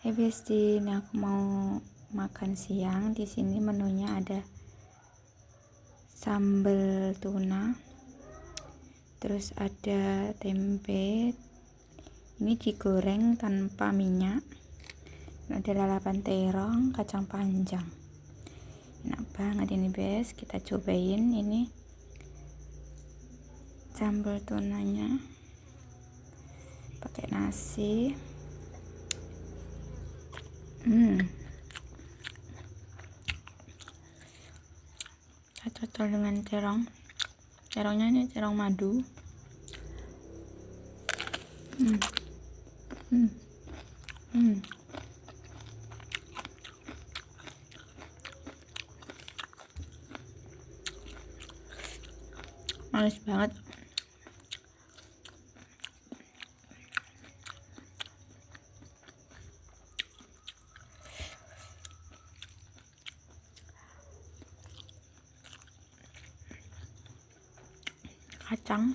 Hey Besti, ini aku mau makan siang. Di sini menunya ada sambal tuna, terus ada tempe. Ini digoreng tanpa minyak. Ada lalapan terong, kacang panjang. Enak banget ini, Bes. Kita cobain ini sambal tunanya pakai nasi. Kita cocol dengan terongnya ini terong madu. Manis banget. Kacang.